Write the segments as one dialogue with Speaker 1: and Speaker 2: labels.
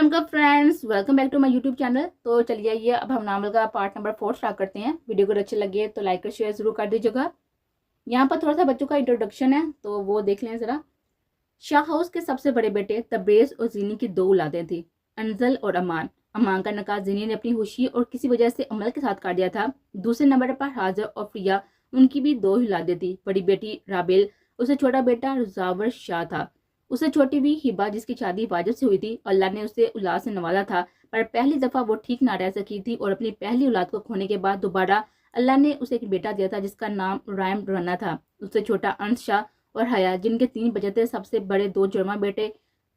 Speaker 1: का friends, welcome back to my YouTube channel. तो चलिए आइए अब हम नावल का पार्ट नंबर 4 स्टार्ट करते हैं। वीडियो को अच्छे लगे तो लाइक और शेयर जरूर कर दीजिएगा। यहाँ पर थोड़ा सा बच्चों का इंट्रोडक्शन है तो वो देख लें जरा। शाह हाउस के सबसे बड़े बेटे तब्रेज और जीनी की दो औलादें थी, अंजल और अमान। अमान का निकाह जीनी ने अपनी खुशी और किसी वजह से अमल के साथ कर दिया था। दूसरे नंबर पर हाजर और प्रिया, उनकी भी दो औलादें थी। बड़ी बेटी राबेल, उससे छोटा बेटा रुजावर शाह था। उससे छोटी भी हिबा, जिसकी शादी वाजिब से हुई थी। अल्लाह ने उसे औलाद से नवाजा था, पर पहली दफा वो ठीक ना रह सकी थी और अपनी पहली औलाद को खोने के बाद दोबारा अल्लाह ने उसे एक बेटा दिया था जिसका नाम रायम रना था। उससे छोटा अंश शाह और हया, जिनके 3 बच्चे थे। सबसे बड़े 2 जुड़वा बेटे,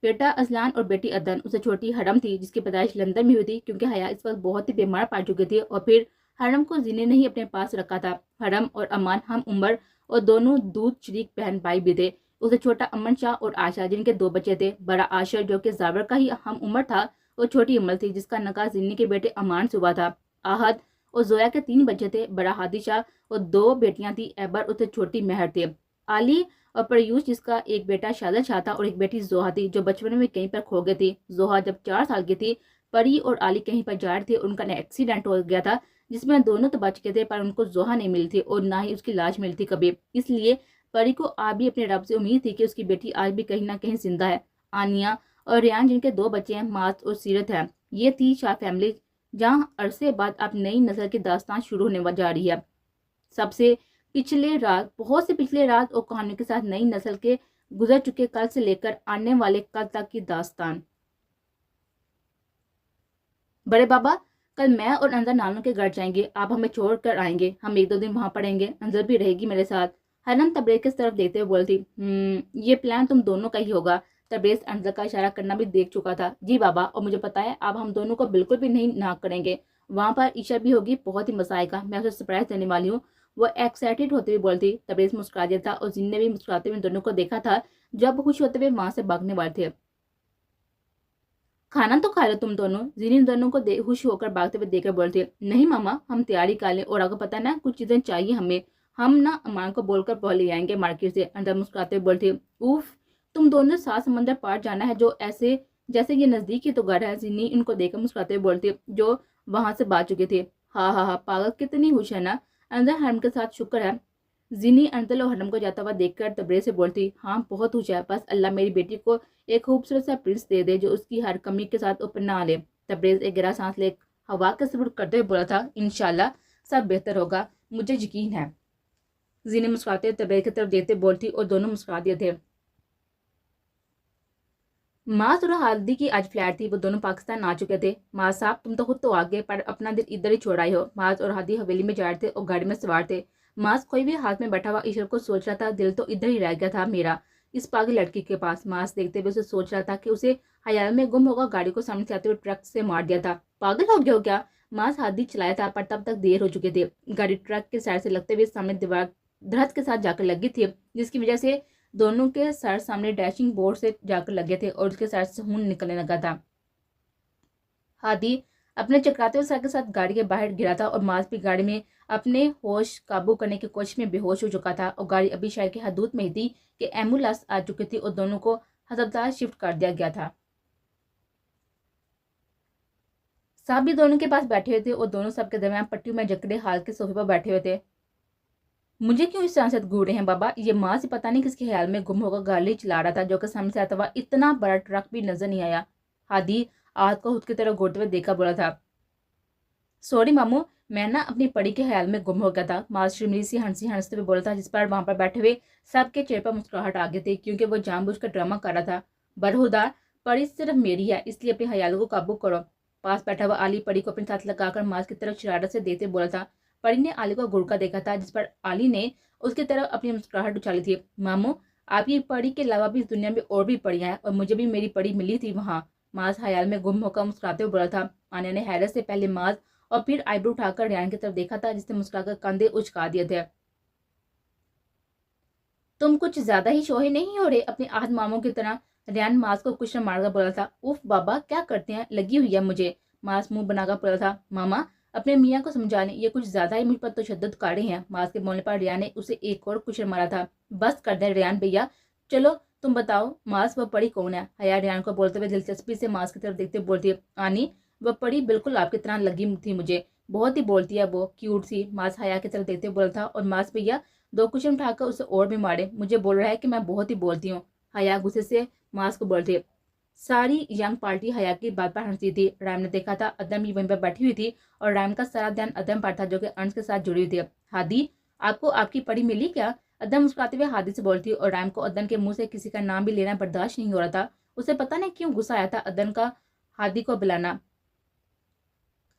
Speaker 1: बेटा अजलान और बेटी अदन। उससे छोटी हरम थी जिसकी पैदाइश लंदन में हुई थी, क्योंकि हया इस वक्त बहुत ही बीमार पड़ चुकी थी और फिर हरम को जीने ने ही अपने पास रखा था। हरम और अमान हम उम्र और दोनों दूध शरीक बहन भाई भी थे। उससे छोटा अमन शाह और आशा, जिनके 2 बच्चे थे। बड़ा आशर, जो कि जावर का ही हम उम्र था, और छोटी उम्र थी जिसका निकाह जिन्नी के बेटे अमान से हुआ था। आहद और जोया के 3 बच्चे थे। बड़ा हादी शाह और 2 बेटियां थी, एबर, उससे छोटी मेहर थे। आली और प्रयूष, जिसका एक बेटा शादल शाह था और एक बेटी जोहा थी, जो बचपन में कहीं पर खो गई थी। जोहा जब 4 साल की थी, परी और आली कहीं पर जा रहे थे, उनका एक्सीडेंट हो गया था जिसमें दोनों तो बच गए थे, पर उनको जोहा नहीं मिली थी और ना ही उसकी लाश मिली थी कभी। इसलिए परी को आज भी अपने रब से उम्मीद थी कि उसकी बेटी आज भी कहीं ना कहीं जिंदा है। आनिया और रियान, जिनके 2 बच्चे हैं, मास और सीरत है। ये थी शाह फैमिली, जहाँ अरसे बाद अब नई नस्ल की दास्तान शुरू होने जा रही है। सबसे पिछले रात, बहुत से पिछले रात और कहानियों के साथ नई नस्ल के गुजर चुके कल से लेकर आने वाले कल तक की दास्तान। बड़े बाबा, कल मैं और अंजर नानू के घर जाएंगे। आप हमें छोड़ कर आएंगे। हम 1-2 दिन वहां पड़ेंगे। अंजर भी रहेगी मेरे साथ। हनन तबरेज की तरफ देखते हुए बोलती, ये प्लान तुम दोनों का ही होगा। तबरेज अंजर का इशारा करना भी देख चुका था। जी बाबा, और मुझे पता है आप हम दोनों को बिल्कुल भी नहीं ना करेंगे। वहां पर ईशा भी होगी, बहुत ही मजा आएगा। मैं उसे सरप्राइज देने वाली हूँ। वो एक्साइटेड होते हुए बोलती। तबरेज मुस्कुरा दिया था और जिन ने भी मुस्कुराते हुए दोनों को देखा था जब खुश होते हुए वहां से भागने वाले थे। खाना तो खा लो तुम दोनों। जीनी दोनों को खुश होकर भागते हुए देखकर बोलती है, नहीं मामा, हम तैयारी कर लें और आपको पता ना कुछ चीजें चाहिए हमें। हम ना अमान को बोलकर पहले ले आएंगे मार्केट से। अंदर मुस्कुराते हुए बोलती है, उफ, तुम दोनों सात समंदर पार जाना है जो ऐसे जैसे ये नजदीक ही तो घर है। जीनी इनको देखकर मुस्कुराते हुए बोलती है, जो वहां से भाग चुके थे। हाँ हाँ हाँ, पागल कितनी खुश है ना। अंदर हरम के साथ शुक्र है। जीनी अंतल और हरम को जाता हुआ देखकर तबरे से बोलती, हाँ बहुत खुश है। बस अल्लाह मेरी बेटी को एक खूबसूरत सा प्रिंस दे दे जो उसकी हर कमी के साथ अपना ले। तबरेज एक गहरा सांस ले हवा का सब्र करते हुए बोला था, इंशाल्लाह सब बेहतर होगा, मुझे यकीन है। जीनी मुस्कुराते हुए तबरेज की तरफ देखते बोलती और दोनों मुस्कुरा दिए थे। मास और हादी की आज फ्लैट थी। वो दोनों पाकिस्तान आ चुके थे। मास साहब, तुम तो खुद तो आ गए, पर अपना दिल इधर ही छोड़ आए हो। मास और हादी हवेली में जा रहे थे और गाड़ी में सवार थे। मास कोई भी हाथ में बैठा हुआ ईश्वर को सोच रहा था। दिल तो इधर ही रह गया था मेरा, इस पागल लड़की के पास। मास देखते हुए उसे सोच रहा था कि उसे हयाल में गुम होगा गाड़ी को सामने से आते हुए ट्रक से मार दिया था। पागल हो गया हो क्या? मास हादी चलाया था, पर तब तक देर हो चुके थे। गाड़ी ट्रक के साइड से लगते हुए सामने दीवार धड़त के साथ जाकर लगी थी, जिसकी वजह से दोनों के सर सामने डैशिंग बोर्ड से जाकर लगे थे और उसके सर से खून निकलने लगा था। हादी अपने चकराते हुए सर के साथ गाड़ी के बाहर गिरा था और मास भी गाड़ी में अपने होश काबू करने की कोशिश में बेहोश हो चुका था और गाड़ी अभी शहर की हदूद में ही थी कि एम्बुलेंस आ चुकी थी और दोनों को अस्पताल शिफ्ट कर दिया गया था। साहब भी दोनों के पास बैठे हुए थे और दोनों सबके दरमियान पट्टियों में जकड़े हाल के सोफे पर बैठे हुए थे। मुझे क्यों इस तरह से घूर रहे हैं बाबा? ये माँ से पता नहीं किसके ख्याल में गुम होकर गाड़ी चला रहा था, जो कि सामने से आता हुआ इतना बड़ा ट्रक भी नजर नहीं आया। हादी आहत को खुद की तरफ घूरते हुए देखा बोला था, सॉरी मामू, मैं ना अपनी पड़ी के ख्याल में गुम हो गया था। माँ शिमली सी हंसते हुए बोला था, जिस पर वहां पर बैठे हुए सबके चेहरे पर मुस्कुराहट आ गई थी, क्योंकि वो जानबूझकर ड्रामा कर रहा था। बरहुदा, पड़ी सिर्फ मेरी है, इसलिए अपने ख्याल को काबू करो। पास बैठा हुआ आली पड़ी को अपने साथ लगाकर मास की तरफ शरारत से देते बोला था। परी ने आली को घूरकर देखा था, जिस पर आली ने उसकी तरफ अपनी मुस्कुराहट उछाली थी। मामू, आपकी परी के अलावा भी इस दुनिया में और भी पड़ियां हैं और मुझे भी मेरी परी मिली थी वहां। मास ख्याल में गुम होकर मुस्कुराते हुए बोला था। आने ने हैरत से पहले मास और फिर आईब्रो उठाकर रियान की तरफ देखा था, जिसने मुस्कुराकर कंधे उचका दिए थे। तुम कुछ ज्यादा ही शोहे नहीं हो रहे अपने आहद मामों की तरह? रियान मास को कुछ न मारकर बोला था। उफ बाबा, क्या करते हैं, लगी हुई है मुझे। मास मुंह बनाकर बोला था, मामा अपने मियाँ को समझा लें, ये कुछ ज्यादा ही मुझ पर तशद्दुद कर रहे हैं। मास के बोलने पर रियान ने उसे एक और कुशर मारा था। बस कर दे रियान भैया, चलो तुम बताओ मास वह परी कौन है? हया रेहान को बोलते हुए दिलचस्पी से मास की तरफ देखते हुए बोलती है, आनी वह परी बिल्कुल आपकी तरह लगी थी मुझे, बहुत ही बोलती है वो, क्यूट सी। मास हया की तरफ देखते हुए बोला था, और मास भैया 2 कुशन उठाकर उसे और भी मारे, मुझे बोल रहा है कि मैं बहुत ही बोलती हूँ। हया गुस्से से मास को बोलती है। सारी यंग पार्टी हया की बात पर हंसती थी। रैम ने देखा था अदम भी वहीं पर बैठी हुई थी और रैम का सारा ध्यान अदम पर था जो कि अंश के साथ जुड़ी हुई थी। हादी, आपको आपकी परी मिली क्या? अदम मुस्कुराते हुए हादी से बोलती और रैम को अदन के मुंह से किसी का नाम भी लेना बर्दाश्त नहीं हो रहा था। उसे पता नहीं क्यों गुस्सा आया था अदन का हादी को बुलाना।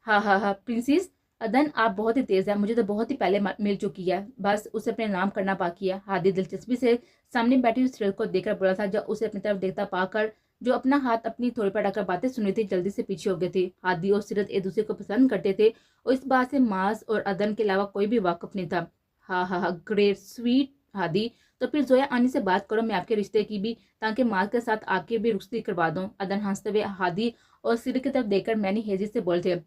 Speaker 1: हाँ हाँ हाँ प्रिंसेस, अदन आप बहुत ही तेज है, मुझे तो बहुत ही पहले मिल चुकी है, बस उसे अपने नाम करना बाकी है। हादी दिलचस्पी से सामने बैठी हुई स्त्रियों को देखकर बोला था, जो उसे अपनी तरफ देखता पाकर जो अपना हाथ अपनी थोड़ी पर रखकर बातें सुन रही थी जल्दी से पीछे हो गई थी। हादी और सीरत एक दूसरे को पसंद करते थे और इस बात से मास और अदन के अलावा कोई भी वाकिफ नहीं था। हाँ हाँ हाँ ग्रेट स्वीट हादी, तो फिर जोया आनी से बात करो मैं आपके रिश्ते की भी, ताकि मास के साथ आके भी रुश्ती करवा दूं। अदन हंसते हुए हादी और सीरत की तरफ देखकर मैनी हेजी से बोलते,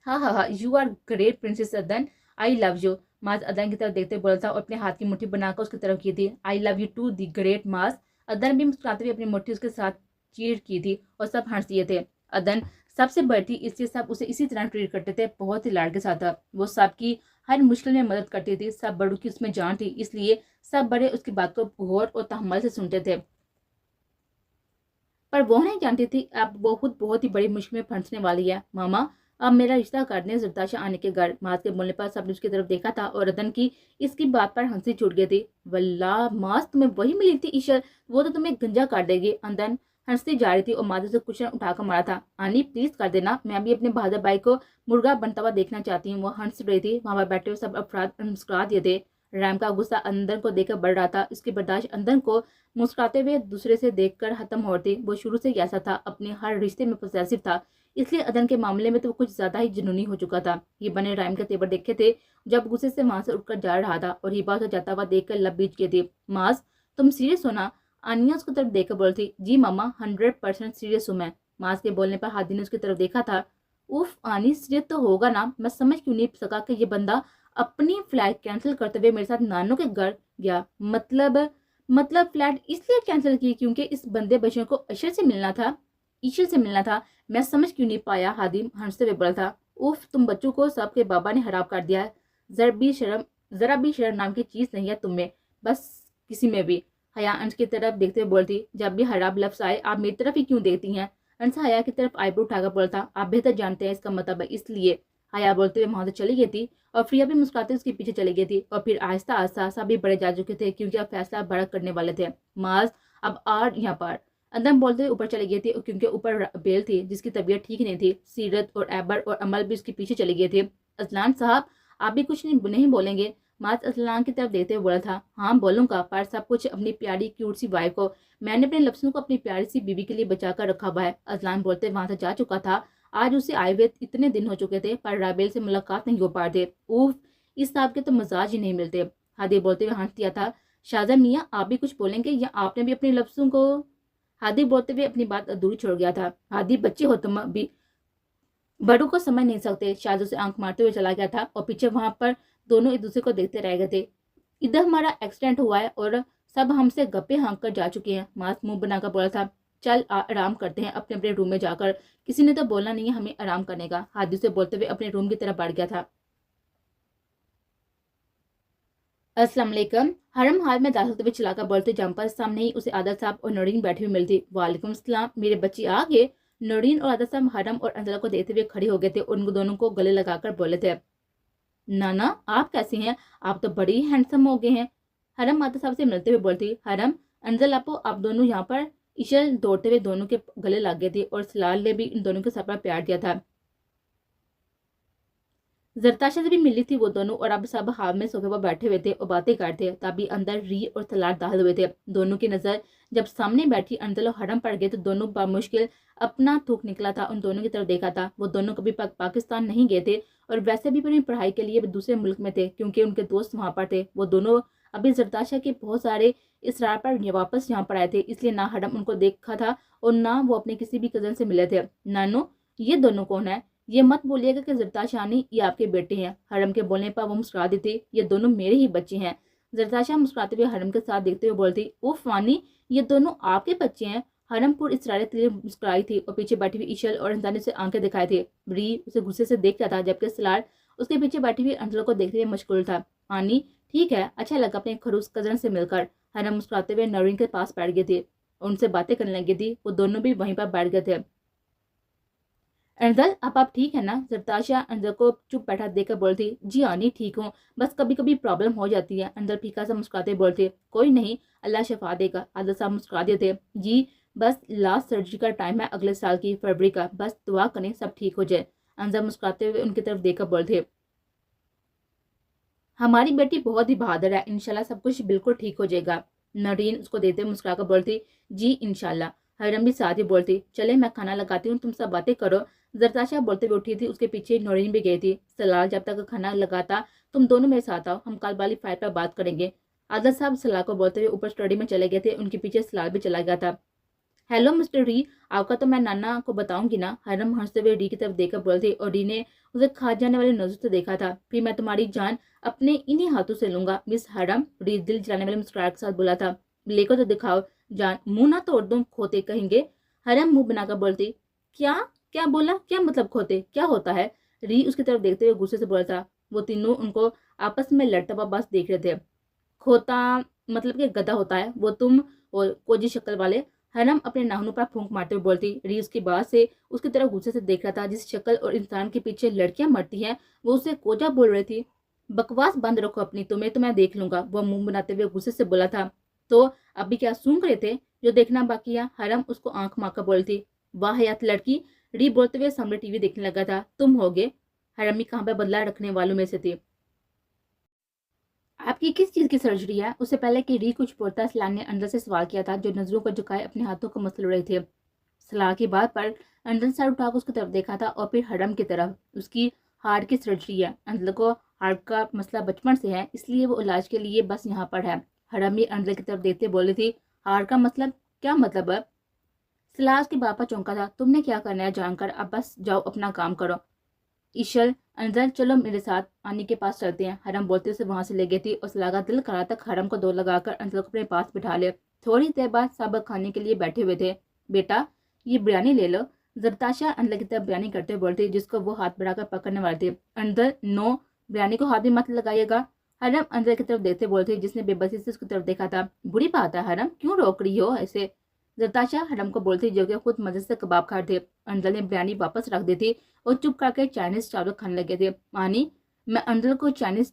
Speaker 1: हाँ हाँ हाँ यू आर ग्रेट प्रिंसेस अदन, आई लव यू। मास अदन की तरफ देखते बोला था और अपने हाथ की मुट्ठी बनाकर उसकी तरफ की थी। I love you to the great mass. Adan भी मुस्कुराते हुए अपनी मुट्ठी उसके साथ चीर की थी और सब हंस दिए थे। अदन सबसे बड़ी थी इसलिए सब उसे इसी तरह ट्रीट करते थे, बहुत ही लाड के साथ था। वो सबकी हर मुश्किल में मदद करती थी, सब बड़ों की उसमें जान थी, इसलिए सब बड़े उसकी बात को गौर और तहम्मुल से सुनते थे। पर वो नहीं जानती थी अब बहुत ही बड़ी मुश्किल में फंसने वाली है। मामा अब मेरा रिश्ता कर दें जरदाशा आने के घर। मास के बोलने पर सबने उसकी तरफ देखा था और रतन की इसकी बात पर हंसी छूट गई थी। वल्लाह मास तुम्हें वही मिली थी ईशर, वो तो तुम्हें गंजा कर देगी। अंदन हंसती जा रही थी और माधव से कुशन उठाकर मारा था। आनी प्लीज कर देना, मैं भी अपने बहादुर भाई को मुर्गा बनता हुआ देखना चाहती हूँ। वो हंस रही थी। वहां पर बैठे हुए सब अफराद मुस्कुरा दिए थे। रैम का गुस्सा अंदर को देखकर बढ़ रहा था। इसकी बर्दाश्त अंदर को मुस्कुराते हुए दूसरे से देखकर खत्म हो रही थी। वो शुरू से ऐसा था, अपने हर रिश्ते में पॉसेसिव था, इसलिए अदन के मामले में तो वो कुछ ज्यादा ही जुनूनी हो चुका था। ये बने रैम के तेवर देखे थे जब गुस्से से वहां से उठकर जा रहा था और हिबा से जाता हुआ देखकर लब बीच गई थी। मास तुम सीरियस हो ना? आनिया उसकी तरफ देखकर बोल थी। जी मामा 100% सीरियस हूँ मैं। मास के बोलने पर हादी ने उसकी तरफ देखा था। उफ आनी सीरियस तो होगा ना, मैं समझ क्यों नहीं सका कि ये बंदा अपनी फ्लाइट कैंसिल करते हुए मेरे साथ नानों के घर गया। मतलब फ्लाइट इसलिए कैंसिल की क्योंकि इस बंदे बच्चों को ईशर से मिलना था। मैं समझ क्यों नहीं पाया? हादिम हंसते हुए बोला था। उफ तुम बच्चों को सबके बाबा ने हराम कर दिया है, जरा भी शर्म नाम की चीज नहीं है तुम्हें, बस किसी में भी। हया अंश की तरफ देखते हुए बोलती, जब भी हराम लफ्ज आए आप मेरी तरफ ही क्यों देखती हैं? अंश हया की तरफ आईब्रो उठाकर बोलता, आप बेहतर जानते हैं इसका मतलब है इसलिए। हया बोलते हुए वहां से चली गई थी और प्रिया भी मुस्कुराते उसके पीछे चली गई थी। और फिर आहिस्ता आहिस्ता सभी बड़े जा चुके थे क्योंकि अब फैसला बड़ा करने वाले थे। माज अब आर यहाँ पर अदम बोलते हुए ऊपर चली गई थी क्योंकि ऊपर बेल थी जिसकी तबीयत ठीक नहीं थी। सीरत और एबर और अमल भी उसके पीछे चले गए थे। अजलान साहब आप भी कुछ नहीं बोलेंगे? माज अजलान की तरफ देखते हुए बोला था। हाँ बोलूंगा, पर सब कुछ अपनी प्यारी क्यूट सी वाइफ को, मैंने अपने लफ्जों को अपनी प्यारी सी बीबी के लिए बचा कर रखा हुआ है। अजलान बोलते वहां से जा चुका था। आज उसे आए हुए इतने दिन हो चुके थे पर राबेल से मुलाकात नहीं हो पा रहे थे। उफ इस साहब के तो मजाज ही नहीं मिलते। हादी बोलते हुए हंस दिया था। शाहजहां मियाँ आप भी कुछ बोलेंगे या आपने भी अपने लफ्जों को? हादी बोलते हुए अपनी बात अधूरी छोड़ गया था। हादी बच्चे हो तुम अभी, बड़ों को समझ नहीं सकते। शाहजहां से आंख मारते हुए चला गया था और पीछे वहां पर दोनों एक दूसरे को देखते रह गए थे। इधर हमारा एक्सीडेंट हुआ है और सब हमसे गप्पे हाँक कर जा चुके हैं। मास मुंह बनाकर बोला था। चल आराम करते हैं अपने अपने रूम में जाकर, किसी ने तो बोलना नहीं है हमें आराम करने का। हादी से बोलते हुए अपने रूम की तरफ बढ़ गया था। अस्सलाम वालेकुम। हरम हाल में दाखिल हुए चलाकर बोलते जंपर सामने ही उसे आदत साहब और नौरीन बैठी हुई मिलती। वालेकुम सलाम, मेरे बच्चे आ गए। नौरीन और आदत साहब हरम और अंजला को देखते हुए खड़े हो गए थे। उन दोनों को गले लगाकर बोले थे, नाना आप कैसे हैं? आप तो बड़ी हैंडसम हो गए हैं। हरम आदत साहब से मिलते हुए बोलती। हरम अंजल आप दोनों यहाँ पर। ईशल दौड़ते हुए दोनों के गले लग गए थे और सलाल ने भी इन दोनों के सर पर प्यार दिया था। जरताशा से भी मिली थी वो दोनों और अब सब हाल में सोफे पर बैठे हुए थे और बातें करते। तभी अंदर री और सलार दाखिल हुए थे। दोनों की नजर जब सामने बैठी अंजल और हरम पड़ गए तो दोनों बामुश्किल अपना थूक निकला था उन दोनों की तरफ देखा था। वो दोनों कभी पाकिस्तान नहीं गए थे और वैसे भी अपनी पढ़ाई के लिए दूसरे मुल्क में थे क्योंकि उनके दोस्त वहां पर थे। वो दोनों अभी जरताशा के बहुत सारे इसरार पर वापस यहाँ पर आए थे, इसलिए ना हरम उनको देखा था और ना वो अपने किसी भी कजन से मिले थे। नानो ये दोनों कौन है? ये मत बोलिएगा कि जरताशानी ये आपके बेटे हैं। हरम के बोलने पर वो मुस्कुरा देती। ये दोनों मेरे ही बच्चे हैं। जरताशा मुस्कुराते हुए हरम के साथ देखते हुए बोलती। उफ वानी یہ دونوں آپ کے بچے ہیں؟ حرم پر اسرائیل کے لیے مسکرائی تھی اور پیچھے بیٹھی ہوئی ایشل اور انزل نے اسے آنکھیں دکھائے تھے۔ ری اسے غصے سے دیکھتا تھا جبکہ سلار اس کے پیچھے بیٹھی ہوئی انزل کو دیکھتے ہوئے مشغول تھا۔ آنی ٹھیک ہے، اچھا لگا اپنے خروس کزن سے مل کر۔ حرم مسکراتے ہوئے نورین کے پاس بیٹھ گئے تھے اور ان سے باتیں کرنے لگی تھی۔ وہ دونوں بھی وہیں پر بیٹھ گئے تھے۔ انزل اب آپ ٹھیک ہے نا؟ زرتاشا انزل کو چپ بیٹھا دیکھ کر بولتی، جی آنی ٹھیک ہوں، بس کبھی کبھی پرابلم ہو جاتی ہے۔ انزل پھیکا سا مسکراتے بولتے، کوئی نہیں، اللہ شفا دے گا۔ عادل صاحب مسکرا دیے تھے، جی بس لاسٹ سرجری کا ٹائم ہے اگلے سال کی فروری کا، بس دعا کریں سب ٹھیک ہو جائے۔ انزل مسکراتے ہوئے ان کی طرف دیکھ کر بولتے، ہماری بیٹی بہت ہی بہادر ہے، انشاءاللہ سب کچھ بالکل ٹھیک ہو جائے گا۔ نورین اس کو دیتے ہوئے مسکرا کر بولتی، جی انشاءاللہ۔ حرم بھی ساتھ ہی بولتی، چلے میں کھانا لگاتی ہوں، تم سب باتیں کرو۔ زرتاشا بولتے ہوئے اٹھی تھی، اس کے پیچھے نورین بھی گئی تھی۔ سلال جب تک کھانا لگاتا تم دونوں میرے ساتھ آؤ، ہم کل والی فائل پر بات کریں گے۔ عادل صاحب سلال کو بولتے ہوئے اوپر اسٹڈی میں چلے گئے تھے، ان کے پیچھے سلال بھی چلا گیا تھا۔ ہیلو مسٹر ری، آپ کا تو میں نانا کو بتاؤں گی نا۔ حرم ہنستے ہوئے ری کی طرف دیکھ کر بولتی، اور ری نے اسے کھا جانے والے نظر سے دیکھا تھا، پھر میں تمہاری جان اپنے انہی ہاتھوں سے لوں گا مس حرم۔ ری دل جلانے والے مسکراہٹ کے ساتھ بولا تھا، لے کو تو دکھاؤ جان، منہ نہ توڑ دوں کھوتے کہیں گے۔ حرم منہ بنا کر بولتی، کیا کیا بولا؟ کیا مطلب کھوتے؟ کیا ہوتا ہے؟ ری اس کی طرف دیکھتے ہوئے غصے سے بولا تھا۔ وہ تینوں ان کو آپس میں لڑتا ہوا بس دیکھ رہے تھے۔ کھوتا مطلب کہ گدھا ہوتا ہے وہ تم اور کوجی شکل والے۔ حرم اپنے ناخنوں پر پھونک مارتے ہوئے بولتی۔ ری اس کی بات سے اس کی طرف غصے سے دیکھ رہا تھا، جس شکل اور انسان کے پیچھے لڑکیاں مرتی ہیں وہ اسے کوجا بول رہی تھی۔ بکواس بند رکھو اپنی، تمہیں تو میں دیکھ لوں گا، وہ منہ بناتے ہوئے غصے سے بولا تھا۔ تو ابھی کیا سونگ رہے تھے؟ جو دیکھنا باقی ہے۔ حرم اس کو آنکھ مار کر بولتی، واہ حیات لڑکی۔ ری بولتے ہوئے سامنے ٹی وی دیکھنے لگا تھا، تم ہوگے؟ حرمی کہاں پہ بدلہ رکھنے والوں میں سے تھی۔ آپ کی کس چیز کی سرجری ہے؟ اس سے پہلے کہ ری کچھ بولتا، سلال نے اندر سے سوال کیا تھا، جو نظروں کو جھکائے اپنے ہاتھوں کو مسل رہے تھے۔ سلال کی بات پر اندر سر اٹھا کر اس کی طرف دیکھا تھا اور پھر حرم کی طرف۔ اس کی ہارٹ کی سرجری ہے، اندر کو ہارٹ کا مسئلہ بچپن سے ہے، اس لیے وہ علاج کے لیے بس یہاں پر ہے۔ حرم بھی اندر کی طرف دیکھتے بولی تھی، ہارٹ کا مطلب کیا مطلب ہے؟ سلال کی بات پر چونکا تھا، تم نے کیا کرنا ہے جان کر، اب بس جاؤ اپنا کام کرو۔ ایشل انزل چلو میرے ساتھ آنی کے پاس چلتے ہیں۔ حرم بولتے اسے وہاں سے لے گئی تھی اور سلال کا دل کرا تک حرم کو دور لگا کر انزل کو اپنے پاس بٹھا لے۔ تھوڑی دیر بعد سب کھانے کے لیے بیٹھے ہوئے تھے۔ بیٹا یہ بریانی لے لو، زرتاشا انزل کی طرف بریانی کرتے ہوئے بولتی، جس کو وہ ہاتھ بڑھا کر پکڑنے والے تھے۔ انزل نو، بریانی کو ہاتھ بھی مت لگائیے گا۔ حرم انزل کی طرف دیکھتے بولتے، جس نے بے بسی سے اس کی طرف دیکھا تھا، بری بات ہے حرم، کیوں روک رہی ہو ایسے؟ زرتاشا حرم کو بولتی، جو کہ خود مزے سے کباب کھا تھے۔ انزل نے بریانی واپس رکھ دی تھی اور چپ کر کے چائنیز چاول کھانے لگے تھے۔ مانی میں انزل کو چائنیز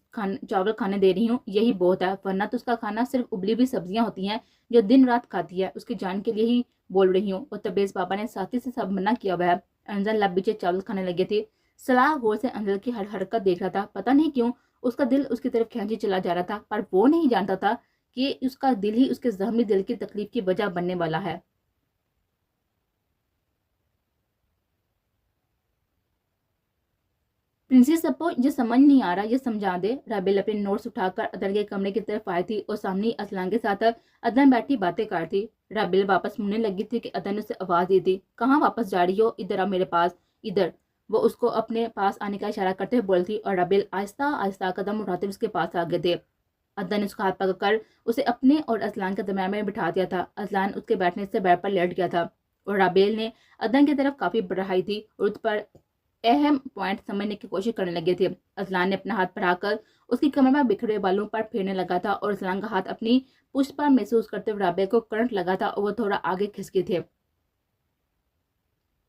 Speaker 1: چاول کھانے دے رہی ہوں، یہی بہت ہے، ورنہ تو اس کا کھانا صرف ابلی ہوئی سبزیاں ہوتی ہیں جو دن رات کھاتی ہے، اس کی جان کے لیے ہی بول رہی ہوں، اور تبریز بابا نے ساتھی سے سب منع کیا ہوا ہے۔ انزل لب بیچے چاول کھانے لگے تھی۔ سلال غور سے انزل کی ہر حرکت دیکھ رہا تھا، پتہ نہیں کیوں اس کا دل اس کی طرف کھینچے چلا جا رہا تھا، پر وہ نہیں جانتا تھا کہ اس کا دل ہی اس کے زخمی دل کی تکلیف کی وجہ بننے والا ہے۔ پرنسس اپو یہ سمجھ نہیں آ رہا، یہ سمجھا دے۔ رابل اپنے نوٹس اٹھا کر ادن کے کمرے کی طرف آئی تھی اور سامنے اسلان کے ساتھ ادن بیٹھی باتیں کر تھی۔ رابل واپس مڑنے لگی تھی کہ ادن نے اسے آواز دی تھی، کہاں واپس جا رہی ہو؟ ادھر آ میرے پاس، ادھر۔ وہ اس کو اپنے پاس آنے کا اشارہ کرتے ہوئے بولتی اور رابل آہستہ آہستہ قدم اٹھاتے ہوئے اس کے پاس آ گئے تھے۔ ادن نے اس کا ہاتھ پکڑ کر اسے اپنے اور اسلان کے درمیان میں بٹھا دیا تھا۔ اسلان اس کے بیٹھنے سے بیڈ پر لیٹ گیا تھا اور رابل نے ادن کی طرف کافی بڑھائی تھی اور اس پر اہم پوائنٹ سمجھنے کی کوشش کرنے لگے تھے۔ اسلان نے اپنا ہاتھ بڑھا کر اس کی کمر میں بکھرے بالوں پر پھیرنے لگا تھا اور اسلان کا ہاتھ اپنی پشت پر محسوس کرتے ہوئے رابع کو کرنٹ لگا تھا اور وہ تھوڑا آگے کھسکے تھے۔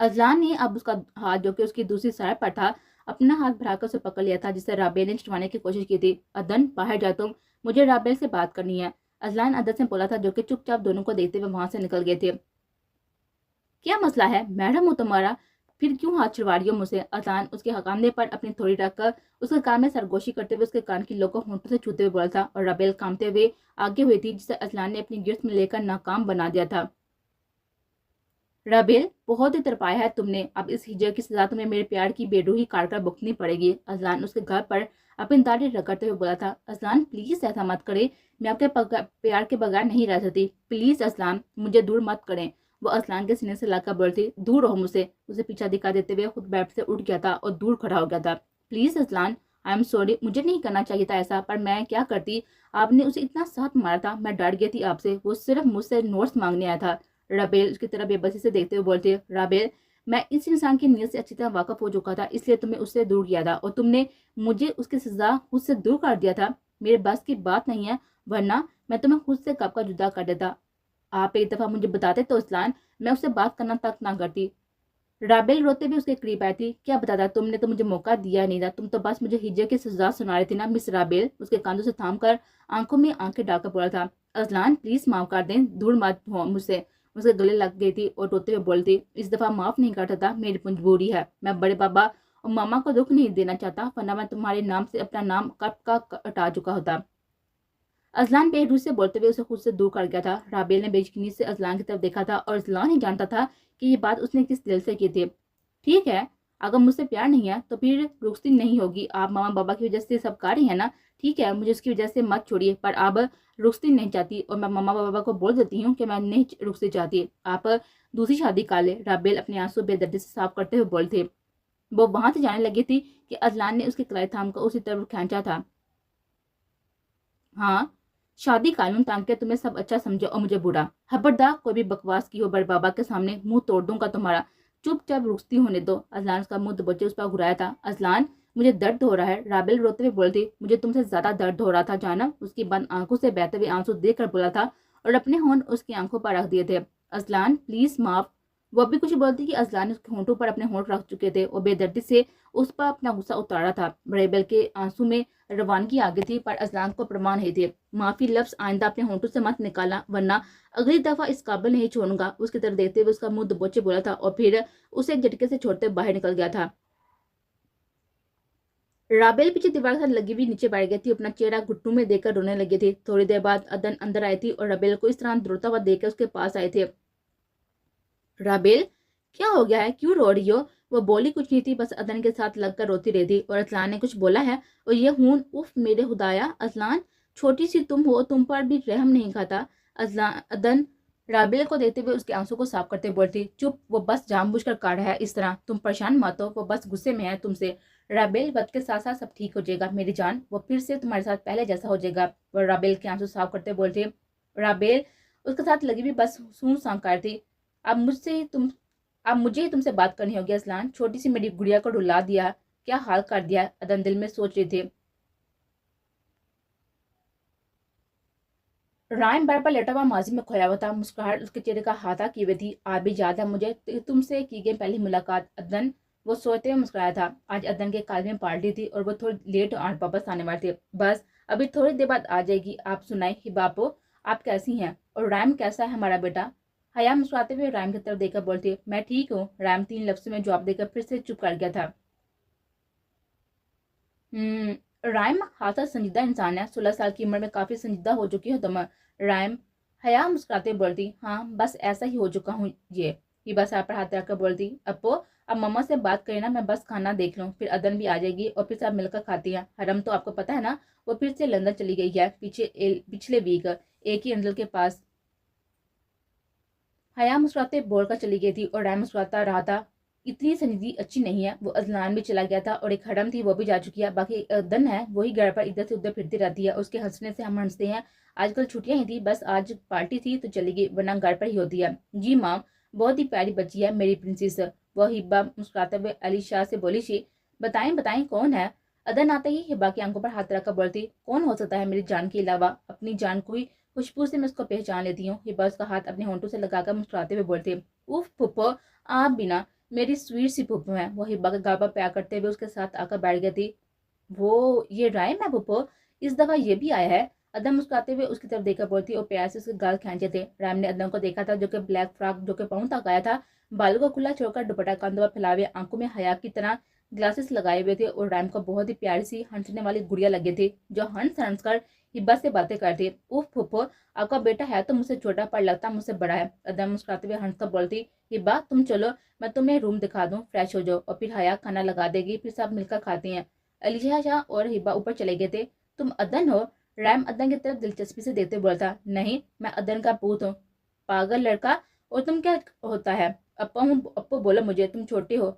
Speaker 1: اسلان نے اب اس کا ہاتھ، جو کہ اس کی دوسری سائڈ پر تھا، اپنا ہاتھ بڑھا کر اسے پکڑ لیا تھا، جسے رابع نے چھڑوانے کی کوشش کی تھی۔ ادن باہر جا تم، مجھے رابع سے بات کرنی ہے، اسلان ادن سے بولا تھا، جو کہ چپ چاپ دونوں کو دیکھتے ہوئے وہاں سے نکل گئے تھے۔ کیا مسئلہ ہے؟ میڈم ہوں تمہارا، پھر کیوں ہاتھ چھڑوا رہی ہو مجھ سے؟ اسلان اس کے کاندھے پر اپنی تھوڑی رکھ کر اس کے کان میں سرگوشی کرتے ہوئے اس کے کان کی لو کو ہونٹوں سے چھوتے ہوئے بولا تھا، اور رابل کامتے ہوئے آگے ہوئی تھی، جسے اسلان نے اپنی گرفت میں لے کر ناکام بنا دیا تھا۔ رابل بہت ہی تڑپایا ہے تم نے، اب اس ہجر کی سزا تمہیں میرے پیار کی بے روحی کاٹ کر بھگتنی پڑے گی۔ اسلان اس کے گھر پر اپنی داڑھی رگڑتے ہوئے بولا تھا۔ اسلان پلیز ایسا مت کرے، میں آپ کے پیار کے بغیر نہیں رہ سکتی، پلیز اسلان مجھے دور مت کریں۔ وہ اسلان کے سینے سے لا کر بولتی، دور رہو مجھ سے۔ اسے پیچھا دکھا دیتے ہوئے خود بیڈ سے اٹھ گیا تھا اور دور کھڑا ہو گیا تھا۔ پلیز اسلان، आई एम सॉरी, मुझे नहीं करना चाहिए था ऐसा, पर मैं क्या करती, आपने उसे इतना सख्त मारा था, मैं डर गई थी आपसे, वो सिर्फ मुझसे नोट्स मांगने आया था। राबेल उसकी तरफ बेबसी से देखते हुए बोलते, राबेल मैं इस इंसान की नीयत से अच्छी तरह वाकफ हो चुका था, इसलिए तुम्हें उससे दूर किया था और तुमने मुझे उसकी सजा खुद से दूर कर दिया था। मेरे बस की बात नहीं है, वरना मैं तुम्हें खुद से कब का जुदा कर देता। आप एक दफा मुझे बताते तो इस्लान, मैं उससे बात करना तक ना करती। राबेल रोते भी उसके करीब आई थी। क्या बताता, तुमने तो मुझे मौका दिया नहीं था, तुम तो बस मुझे हिज्जे की सजा सुना रही थी ना। मिस राबेल उसके कांधों से थाम कर आंखों में आंखें डालकर बोला था, अजलान प्लीज माफ कर दें, दूर मत हो मुझसे। उसके गले लग गई थी और रोते हुए बोलती, इस दफा माफ नहीं कर सकता, मेरी मजबूरी है, मैं बड़े पापा और मामा को दुख नहीं देना चाहता, वरना मैं तुम्हारे नाम से अपना नाम कब का हटा चुका होता। अजलान बेहरूह से बोलते हुए उसे खुद से दूर कर गया था। राबेल ने बेयकीनी से अजलान की तरफ देखा था और अजलान ही जानता था कि ये बात उसने किस दिल से की थी। ठीक है, अगर मुझसे प्यार नहीं है तो फिर रुखसती नहीं होगी। आप मामा बाबा की वजह से सब कर रही है ना, ठीक है, मुझे उसकी वजह से मत छोड़िए, पर अब रुखसती नहीं चाहती और मैं मामा बाबा को बोल देती हूँ कि मैं नहीं रुखसती चाहती, आप दूसरी शादी कर ले। राबेल अपने आंसू बेदर्दी से साफ करते हुए बोलते। वो वहां से जाने लगी थी कि अजलान ने उसके कलाई थाम कर उसी तरफ खींचा था। हाँ, शादी कानून ताकि तुम्हें सब अच्छा समझे और मुझे बुरा। खबरदार कोई भी बकवास की हो बड़े बाबा के सामने, मुंह तोड़ दूंगा तुम्हारा। चुपचाप रुखती होने दो। अजलान उसका मुंह दबोचे उस पर घुराया था। अजलान मुझे दर्द हो रहा है, राबेल रोते हुए बोलती। मुझे तुमसे ज्यादा दर्द हो रहा था जानब, उसकी बंद आंखों से बहते हुए आंसू देख कर बोला था और अपने होंठ उसकी आंखों पर रख दिए थे। अजलान प्लीज माफ। वो भी कुछ बोलती कि अजलान ने उसके होंठों पर अपने होंठ रख चुके थे और बेदर्दी से उस पर अपना गुस्सा उतारा था। रेबेल के आंसू में रवानगी आ गई थी, पर अजलान को प्रमाण नहीं थे। माफी लफ्ज आइंदा अपने होंठों से मत निकाला, वरना अगली दफा इस काबिल नहीं छोड़ूंगा। उसकी तरफ देखते हुए उसका मुंह दबोचे बोला था और फिर उसे एक झटके से छोड़ते बाहर निकल गया था। राबेल पीछे दीवार के साथ लगी हुई नीचे बैठ गई थी, अपना चेहरा घुटनों में देकर रोने लगी थी। थोड़ी देर बाद अदन अंदर आई थी और राबेल को इस तरह रोता हुआ देखकर उसके पास आए थे। राबेल क्या हो गया है, क्यों रो रही हो? वो बोली कुछ नहीं थी, बस अदन के साथ लगकर रोती रही थी। और अजलान ने कुछ बोला है और ये हून, उफ मेरे खुदाया, अजलान छोटी सी तुम हो, तुम पर भी रहम नहीं खाता। अजलान अदन राबेल को देखते हुए उसके आंसू को साफ करते बोलती, चुप, वो बस जानबूझकर कर रहा है इस तरह, तुम परेशान मत हो, वो बस गुस्से में है तुमसे। राबेल वक्त के साथ साथ सब ठीक हो जाएगा मेरी जान, वो फिर से तुम्हारे साथ पहले जैसा हो जाएगा। वो राबेल के आंसू साफ करते बोलती। राबेल उसके साथ लगी हुई बस सूं सांग कर थी। अब मुझसे ही तुम अब मुझे ही तुमसे बात करनी होगी असलान, छोटी सी मेरी गुड़िया को रुला दिया, क्या हाल कर दिया, अदन दिल में सोच रही थी। रायम बेड पर लेटा हुआ माजी में खोया हुआ था, मुस्कुराहट उसके चेहरे का हाथा की हुई थी। आज भी याद है मुझे तुमसे की गई पहली मुलाकात, अदन वो सोते हुए मुस्कुराया था। आज अदन के कॉलेज में पार्टी थी और वो थोड़ी लेट आठ वापस आने वाले थे। बस अभी थोड़ी देर बाद आ जाएगी। आप सुनाए हिबापो, आप कैसी हैं और रायम कैसा है हमारा बेटा? हया मुस्कुराते हुए रायम की तरफ देखकर बोलती, मैं ठीक हूँ। रायम तीन लफ्जों में जवाब देकर फिर से चुप कर गया था। रायम खासा संजीदा इंसान है, 16 साल की उम्र में काफी संजीदा हो चुकी हो तुम। रायम हया मुस्कुराते बोलती, हाँ बस ऐसा ही हो चुका हूँ। ये बस आप पर हाथ रखकर बोलती, अपो अब मम्मा से बात करें ना, मैं बस खाना देख लूँ, फिर अदन भी आ जाएगी और फिर सब मिलकर खाती हैं। हरम तो आपको पता है ना, वो फिर से लंदन चली गई है पिछले वीक, एक ही अंजल के पास। हया मुस्कुराते बोलकर चली गई थी और रायम मुस्कुराता रहा था। इतनी संजीदी अच्छी नहीं है। वो अजलान भी चला गया था और एक हरम थी वो भी जा चुकी है, बाकी दन है वही घर पर इधर से उधर फिरती रहती है। उसके हंसने से हम हंसते हैं। आजकल छुट्टियां ही थी, बस आज पार्टी थी तो चली गई, वरना घर पर ही होती है। जी माँ, बहुत ही प्यारी बच्ची है मेरी प्रिंसेस। वह हिब्बा मुस्कुराते हुए अली शाह से बोली शी, बताएं बताएं कौन है? अदन आते ही हिब्बा की आंखों पर हाथ रखकर बोलती, कौन हो सकता है मेरी जान के अलावा? अपनी जान को ही खुशबू से मैं उसको पहचान लेती हूँ। हिब्बा उसका हाथ अपने होंठों से लगाकर मुस्कुराते हुए बोलती, उफ पुप्पो, आप बिना मेरी स्वीट सी पुप्पो है। वो हिब्बा के गाल पर प्यार करते हुए उसके साथ आकर बैठ गई थी। वो ये रायम है पुप्पो, इस दफा ये भी आया है? अदम मुस्कुराते हुए उसकी तरफ देखकर बोलती और प्यार से उसके गाल खींचे थे। राम ने अदम को देखा था, जो कि ब्लैक फ्रॉक जो कि पाँव तक आया था, बालों को खुला छोड़कर दुपट्टा कंधों पर फैलाए, आंखों में हया की तरह ग्लासेस लगाए हुए थे और राम को बहुत ही प्यारी सी हंसने वाली गुड़िया लगी थी, जो हंस हंस कर हिब्बा से बातें करती। उफ फुफो, आपका बेटा है तो मुझसे छोटा पर लगता मुझसे बड़ा है। अदम मुस्कुराते हुए हंसकर बोलती, हिब्बा तुम चलो, मैं तुम्हें रूम दिखा दूं, फ्रेश हो जाओ। और फिर हया खाना लगा देगी, फिर सब मिलकर खाती हैं। अलीशा शाह और हिब्बा ऊपर चले गए थे। तुम अदन हो? रैम अदन की तरफ दिलचस्पी से देखते बोलता, नहीं मैं अदन का पूत हूँ, पागल लड़का। और तुम क्या होता है? अप्पा हूँ, अप्पो बोलो मुझे, तुम छोटे हो।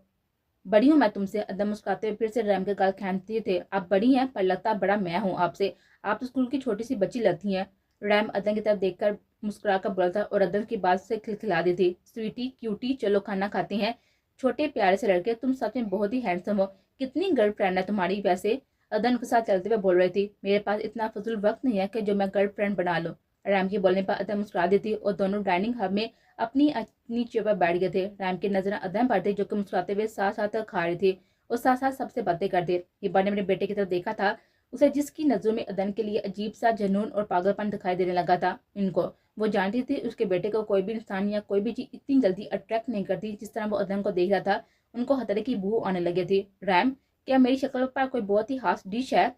Speaker 1: बड़ी हूँ मैं तुमसे, अदन मुस्कुराते हुए फिर से रैम के गाल खींचते थे। आप बड़ी हैं पर लगता बड़ा मैं हूँ आपसे, आप तो स्कूल की छोटी सी बच्ची लगती हैं। रैम अदन की तरफ देखकर मुस्कुरा कर बोला था और अदन की बात से खिलखिला दी थी। स्वीटी क्यूटी चलो खाना खाते हैं। छोटे प्यारे से लड़के, तुम सच में बहुत ही हैंडसम हो। कितनी गर्लफ्रेंड है तुम्हारी वैसे? अदन के साथ चलते हुए बोल रही थी। मेरे पास इतना फजूल वक्त नहीं है कि जो मैं गर्लफ्रेंड बना लूँ। रैम के बोलने पर अदन मुस्कुरा दी थी और दोनों डाइनिंग हॉल में अपनी अपनी चेयर पर बैठ गए थे। रैम की नजर अदन पर थी जो कि मुस्कुराते हुए साथ साथ खा रही थी और साथ साथ सबसे बातें करते। ये बार ने अपने बेटे की तरफ देखा था। उसे जिसकी नजरों में अदन के लिए अजीब सा जुनून और पागलपन दिखाई देने लगा था। इनको वो जानती थी उसके बेटे को कोई भी इंसान या कोई भी चीज इतनी जल्दी अट्रैक्ट नहीं करती जिस तरह वो अदन को देख रहा था। उनको खतरे की बू आने लगी थी। रैम, क्या मेरी शक्ल पर कोई बहुत ही खास डिश है?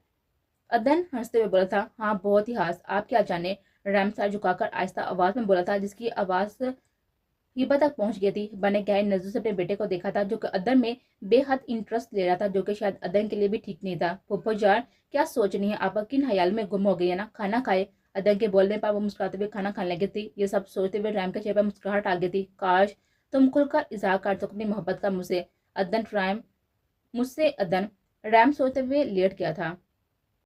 Speaker 1: अदन हंसते हुए बोला था। हाँ बहुत ही खास, आप क्या जाने? रैम सर झुकाकर आहिस्ता आवाज में बोला था जिसकी आवाज हिबा तक पहुंच गई थी। बने गहरी नजरों से अपने बेटे को देखा था जो कि अदन में बेहद इंटरेस्ट ले रहा था, जो कि शायद अदन के लिए भी ठीक नहीं था। फुफ्फो जान, क्या सोच रही है आप? किन ख्याल में गुम हो गई है ना? खाना खाए। अदन के बोलने पर वो मुस्कुराते हुए खाना खाने लगी थी। ये सब सोचते हुए रैम के चेहरे पर मुस्कुराहट आ गई थी। काश तुम खुलकर इजहार कर सको अपनी मोहब्बत का मुझसे। अदन रैम मुझसे अदन रैम सोचते हुए लेट गया था।